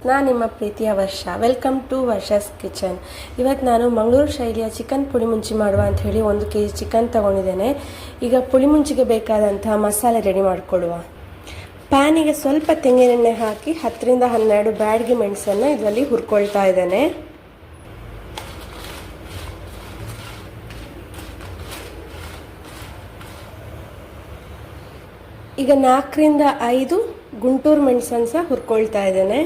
ನಾನು ನಿಮ್ಮ ಪ್ರೀತಿಯ Varsha. Welcome to Varsha's kitchen. ಇವತ್ತು ನಾನು ಮಂಗಳೂರು ಶೈಲಿಯ ಚಿಕನ್ ಪುಳಿ ಮುಂಚಿ ಮಾಡುವ ಅಂತ ಹೇಳಿ 1 kg ಚಿಕನ್ ತಗೊಂಡಿದ್ದೇನೆ. ಈಗ ಪುಳಿ ಮುಂಚಿಗೆ ಬೇಕಾದಂತಹ ಮಸಾಲೆ ರೆಡಿ ಮಾಡಿಕೊಳ್ಳುವ. ಪ್ಯಾನಿಗೆ ಸ್ವಲ್ಪ ತೆಂಗಿನೆಣ್ಣೆ ಹಾಕಿ 10 ರಿಂದ 12 ಬ್ಯಾಡಗಿ ಮೆಣಸನ್ನು ಇದರಲ್ಲಿ ಹುರ್ಕೊಳ್ತಾ ಇದ್ದೇನೆ. ಈಗ 4 ರಿಂದ 5 ಗುಂಟೂರು ಮೆಣಸನ್ನು ಸಹ ಹುರ್ಕೊಳ್ತಾ ಇದ್ದೇನೆ.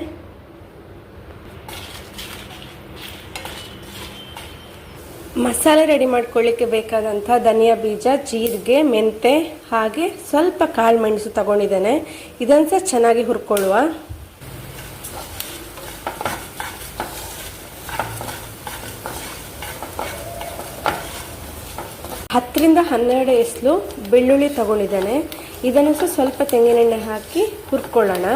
ಮಸಾಲೆ ರೆಡಿ ಮಾಡ್ಕೊಳ್ಳಿಕ್ಕೆ ಬೇಕಾದಂಥ ಧನಿಯಾ ಬೀಜ, ಜೀರಿಗೆ, ಮೆಂತೆ ಹಾಗೆ ಸ್ವಲ್ಪ ಕಾಳು ಮೆಣಸು ತಗೊಂಡಿದ್ದೇನೆ. ಇದನ್ನು ಸಹ ಚೆನ್ನಾಗಿ ಹುರ್ಕೊಳ್ಳುವ. ಹತ್ತರಿಂದ 12 ಎಸಳು ಬೆಳ್ಳುಳ್ಳಿ ತಗೊಂಡಿದ್ದೇನೆ. ಇದನ್ನು ಸಹ ಸ್ವಲ್ಪ ತೆಂಗಿನೆಣ್ಣೆ ಹಾಕಿ ಹುರ್ಕೊಳ್ಳೋಣ.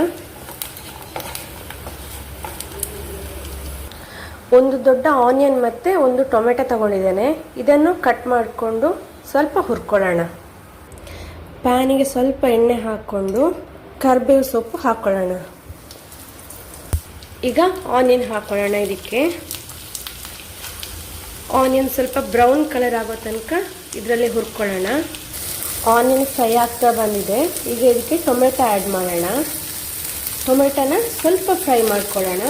ಒಂದು ದೊಡ್ಡ ಆನಿಯನ್ ಮತ್ತು 1 ಟೊಮೆಟೊ ತಗೊಂಡಿದ್ದೇನೆ. ಇದನ್ನು ಕಟ್ ಮಾಡಿಕೊಂಡು ಸ್ವಲ್ಪ ಹುರ್ಕೊಳ್ಳೋಣ. ಪ್ಯಾನಿಗೆ ಸ್ವಲ್ಪ ಎಣ್ಣೆ ಹಾಕ್ಕೊಂಡು ಕರಿಬೇವು ಸೊಪ್ಪು ಹಾಕ್ಕೊಳ್ಳೋಣ. ಈಗ ಆನಿಯನ್ ಹಾಕ್ಕೊಳ್ಳೋಣ. ಇದಕ್ಕೆ ಆನಿಯನ್ ಸ್ವಲ್ಪ ಬ್ರೌನ್ ಕಲರ್ ಆಗೋ ತನಕ ಇದರಲ್ಲಿ ಹುರ್ಕೊಳ್ಳೋಣ. ಆನಿಯನ್ ಫ್ರೈ ಆಗ್ತಾ ಬಂದಿದೆ. ಈಗ ಇದಕ್ಕೆ ಟೊಮೆಟೊ ಆ್ಯಡ್ ಮಾಡೋಣ. ಟೊಮೆಟೊನ ಸ್ವಲ್ಪ ಫ್ರೈ ಮಾಡ್ಕೊಳ್ಳೋಣ.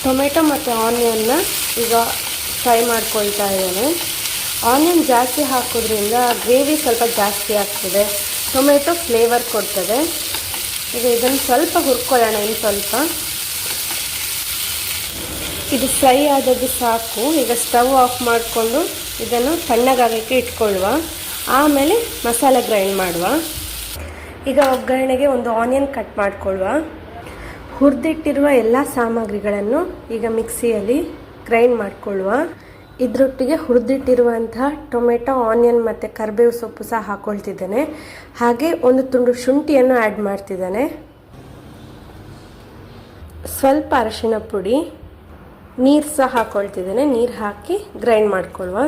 ಟೊಮೆಟೊ ಮತ್ತು ಆನಿಯನ್ನ ಈಗ ಫ್ರೈ ಮಾಡ್ಕೊಳ್ತಾ ಇದ್ದೇನೆ. ಆನಿಯನ್ ಜಾಸ್ತಿ ಹಾಕೋದ್ರಿಂದ ಗ್ರೇವಿ ಸ್ವಲ್ಪ ಜಾಸ್ತಿ ಆಗ್ತದೆ, ಟೊಮೆಟೊ ಫ್ಲೇವರ್ ಕೊಡ್ತದೆ. ಈಗ ಇದನ್ನು ಸ್ವಲ್ಪ ಹುರ್ಕೊಳ್ಳೋಣ. ಇನ್ನು ಸ್ವಲ್ಪ ಇದು ಫ್ರೈ ಆದದ್ದು ಸಾಕು. ಈಗ ಸ್ಟವ್ ಆಫ್ ಮಾಡಿಕೊಂಡು ಇದನ್ನು ತಣ್ಣಗಾಗಲಿಕ್ಕೆ ಇಟ್ಕೊಳ್ಳುವ. ಆಮೇಲೆ ಮಸಾಲೆ ಗ್ರೈಂಡ್ ಮಾಡುವ. ಈಗ ಒಗ್ಗರಣೆಗೆ ಒಂದು ಆನಿಯನ್ ಕಟ್ ಮಾಡಿಕೊಳ್ಳುವ. ಹುರಿದಿಟ್ಟಿರುವ ಎಲ್ಲ ಸಾಮಗ್ರಿಗಳನ್ನು ಈಗ ಮಿಕ್ಸಿಯಲ್ಲಿ ಗ್ರೈಂಡ್ ಮಾಡಿಕೊಳ್ಳುವ. ಇದರೊಟ್ಟಿಗೆ ಹುರಿದಿಟ್ಟಿರುವಂತಹ ಟೊಮೆಟೊ, ಆನಿಯನ್ ಮತ್ತು ಕರಿಬೇವು ಸೊಪ್ಪು ಸಹ ಹಾಕ್ಕೊಳ್ತಿದ್ದೇನೆ. ಹಾಗೆ 1 ತುಂಡು ಶುಂಠಿಯನ್ನು ಆ್ಯಡ್ ಮಾಡ್ತಿದ್ದೇನೆ. ಸ್ವಲ್ಪ ಅರಿಶಿಣ ಪುಡಿ, ನೀರು ಸಹ ಹಾಕ್ಕೊಳ್ತಿದ್ದೇನೆ. ನೀರು ಹಾಕಿ ಗ್ರೈಂಡ್ ಮಾಡಿಕೊಳ್ಳುವ.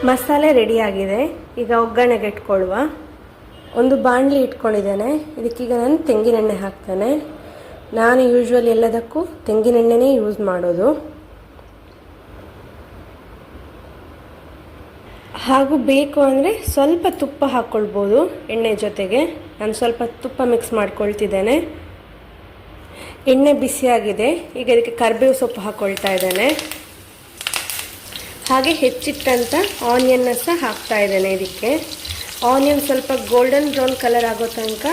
ಮಸಾಲೆ ರೆಡಿಯಾಗಿದೆ. ಈಗ ಒಗ್ಗರಣೆಗೆ ಇಟ್ಕೊಳ್ಳುವ. ಒಂದು ಬಾಣಲಿ ಇಟ್ಕೊಂಡಿದ್ದೇನೆ. ಇದಕ್ಕೀಗ ನಾನು ತೆಂಗಿನೆಣ್ಣೆ ಹಾಕ್ತೇನೆ. ನಾನು ಯೂಶ್ವಲಿ ಎಲ್ಲದಕ್ಕೂ ತೆಂಗಿನೆಣ್ಣೆನೇ ಯೂಸ್ ಮಾಡೋದು. ಹಾಗೂ ಬೇಕು ಅಂದರೆ ಸ್ವಲ್ಪ ತುಪ್ಪ ಹಾಕ್ಕೊಳ್ಬೋದು ಎಣ್ಣೆ ಜೊತೆಗೆ. ನಾನು ಸ್ವಲ್ಪ ತುಪ್ಪ ಮಿಕ್ಸ್ ಮಾಡ್ಕೊಳ್ತಿದ್ದೇನೆ. ಎಣ್ಣೆ ಬಿಸಿಯಾಗಿದೆ. ಈಗ ಇದಕ್ಕೆ ಕರಿಬೇವು ಸೊಪ್ಪು ಹಾಕ್ಕೊಳ್ತಾ ಇದ್ದೇನೆ. ಹಾಗೆ ಹೆಚ್ಚಿಟ್ಟಂಥ ಆನಿಯನ್ನ ಸಹ ಹಾಕ್ತಾ ಇದ್ದೇನೆ. ಇದಕ್ಕೆ ಆನಿಯನ್ ಸ್ವಲ್ಪ ಗೋಲ್ಡನ್ ಬ್ರೌನ್ ಕಲರ್ ಆಗೋ ತನಕ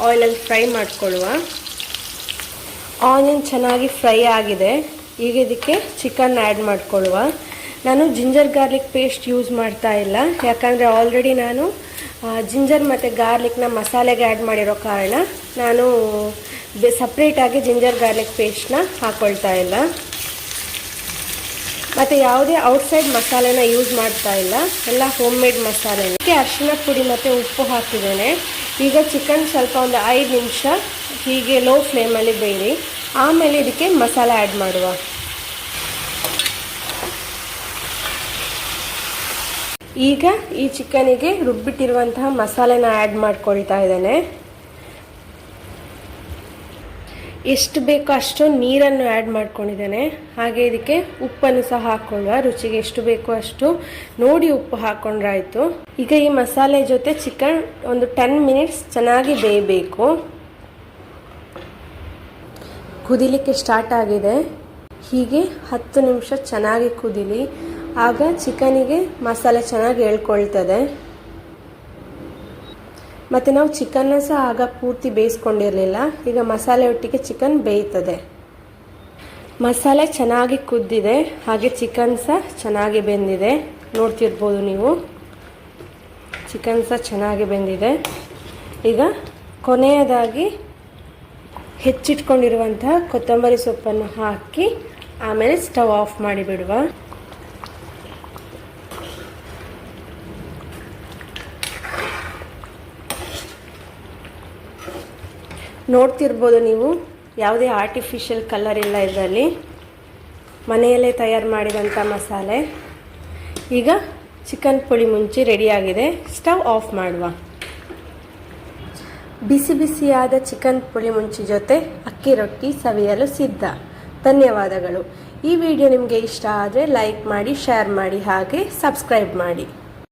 ಆಯಿಲಲ್ಲಿ ಫ್ರೈ ಮಾಡಿಕೊಳ್ಳುವ. ಆನಿಯನ್ ಚೆನ್ನಾಗಿ ಫ್ರೈ ಆಗಿದೆ. ಈಗ ಇದಕ್ಕೆ ಚಿಕನ್ ಆ್ಯಡ್ ಮಾಡಿಕೊಳ್ಳುವ. ನಾನು ಜಿಂಜರ್ ಗಾರ್ಲಿಕ್ ಪೇಸ್ಟ್ ಯೂಸ್ ಮಾಡ್ತಾ ಇಲ್ಲ, ಯಾಕಂದರೆ ಆಲ್ರೆಡಿ ನಾನು ಜಿಂಜರ್ ಮತ್ತು ಗಾರ್ಲಿಕ್ನ ಮಸಾಲೆಗೆ ಆ್ಯಡ್ ಮಾಡಿರೋ ಕಾರಣ ನಾನು ಸಪ್ರೇಟಾಗಿ ಜಿಂಜರ್ ಗಾರ್ಲಿಕ್ ಪೇಸ್ಟ್ನ ಹಾಕ್ಕೊಳ್ತಾ ಇಲ್ಲ. ಮತ್ತು ಯಾವುದೇ ಔಟ್ಸೈಡ್ ಮಸಾಲೆನ ಯೂಸ್ ಮಾಡ್ತಾ ಇಲ್ಲ, ಎಲ್ಲ ಹೋಮ್ ಮೇಡ್ ಮಸಾಲೆ. ಅರಿಶಿಣ ಪುಡಿ ಮತ್ತು ಉಪ್ಪು ಹಾಕಿದ್ದೇನೆ. ಈಗ ಚಿಕನ್ ಸ್ವಲ್ಪ ಒಂದು 5 ನಿಮಿಷ ಹೀಗೆ ಲೋ ಫ್ಲೇಮಲ್ಲಿ ಬೇಯಿರಿ. ಆಮೇಲೆ ಇದಕ್ಕೆ ಮಸಾಲೆ ಆ್ಯಡ್ ಮಾಡುವ. ಈಗ ಈ ಚಿಕನಿಗೆ ರುಬ್ಬಿಟ್ಟಿರುವಂತಹ ಮಸಾಲೆನ ಆ್ಯಡ್ ಮಾಡ್ಕೊಳ್ತಾ ಇದ್ದೇನೆ. ಎಷ್ಟು ಬೇಕೋ ಅಷ್ಟು ನೀರನ್ನು ಆ್ಯಡ್ ಮಾಡ್ಕೊಂಡಿದ್ದೇನೆ. ಹಾಗೆ ಇದಕ್ಕೆ ಉಪ್ಪನ್ನು ಸಹ ಹಾಕ್ಕೊಳ್ಳುವ. ರುಚಿಗೆ ಎಷ್ಟು ಬೇಕೋ ಅಷ್ಟು ನೋಡಿ ಉಪ್ಪು ಹಾಕ್ಕೊಂಡ್ರಾಯ್ತು. ಈಗ ಈ ಮಸಾಲೆ ಜೊತೆ ಚಿಕನ್ ಒಂದು 10 ಮಿನಿಟ್ಸ್ ಚೆನ್ನಾಗಿ ಬೇಯಬೇಕು. ಕುದಿಲಿಕ್ಕೆ ಸ್ಟಾರ್ಟ್ ಆಗಿದೆ. ಹೀಗೆ 10 ನಿಮಿಷ ಚೆನ್ನಾಗಿ ಕುದಿಲಿ. ಆಗ ಚಿಕನಿಗೆ ಮಸಾಲೆ ಚೆನ್ನಾಗಿ ಎಳ್ಕೊಳ್ತದೆ. ಮತ್ತು ನಾವು ಚಿಕನ್ನ ಸಹ ಆಗ ಪೂರ್ತಿ ಬೇಯಿಸ್ಕೊಂಡಿರಲಿಲ್ಲ. ಈಗ ಮಸಾಲೆ ಒಟ್ಟಿಗೆ ಚಿಕನ್ ಬೇಯ್ತದೆ. ಮಸಾಲೆ ಚೆನ್ನಾಗಿ ಕುದ್ದಿದೆ. ಹಾಗೆ ಚಿಕನ್ ಸಹ ಚೆನ್ನಾಗಿ ಬೆಂದಿದೆ. ನೋಡ್ತಿರ್ಬೋದು ನೀವು, ಚಿಕನ್ ಸಹ ಚೆನ್ನಾಗಿ ಬೆಂದಿದೆ. ಈಗ ಕೊನೆಯದಾಗಿ ಹೆಚ್ಚಿಟ್ಕೊಂಡಿರುವಂತಹ ಕೊತ್ತಂಬರಿ ಸೊಪ್ಪನ್ನು ಹಾಕಿ ಆಮೇಲೆ ಸ್ಟವ್ ಆಫ್ ಮಾಡಿಬಿಡುವ. ನೋಡ್ತಿರ್ಬೋದು ನೀವು, ಯಾವುದೇ ಆರ್ಟಿಫಿಷಿಯಲ್ ಕಲರ್ ಇಲ್ಲ ಇದರಲ್ಲಿ. ಮನೆಯಲ್ಲೇ ತಯಾರು ಮಾಡಿದಂಥ ಮಸಾಲೆ. ಈಗ ಚಿಕನ್ ಪುಳಿ ಮುಂಚಿ ರೆಡಿಯಾಗಿದೆ. ಸ್ಟವ್ ಆಫ್ ಮಾಡುವ. ಬಿಸಿ ಬಿಸಿಯಾದ ಚಿಕನ್ ಪುಳಿ ಮುಂಚಿ ಜೊತೆ ಅಕ್ಕಿ ರೊಟ್ಟಿ ಸವಿಯಲು ಸಿದ್ಧ. ಧನ್ಯವಾದಗಳು. ಈ ವಿಡಿಯೋ ನಿಮಗೆ ಇಷ್ಟ ಆದರೆ ಲೈಕ್ ಮಾಡಿ, ಶೇರ್ ಮಾಡಿ, ಹಾಗೆ ಸಬ್ಸ್ಕ್ರೈಬ್ ಮಾಡಿ.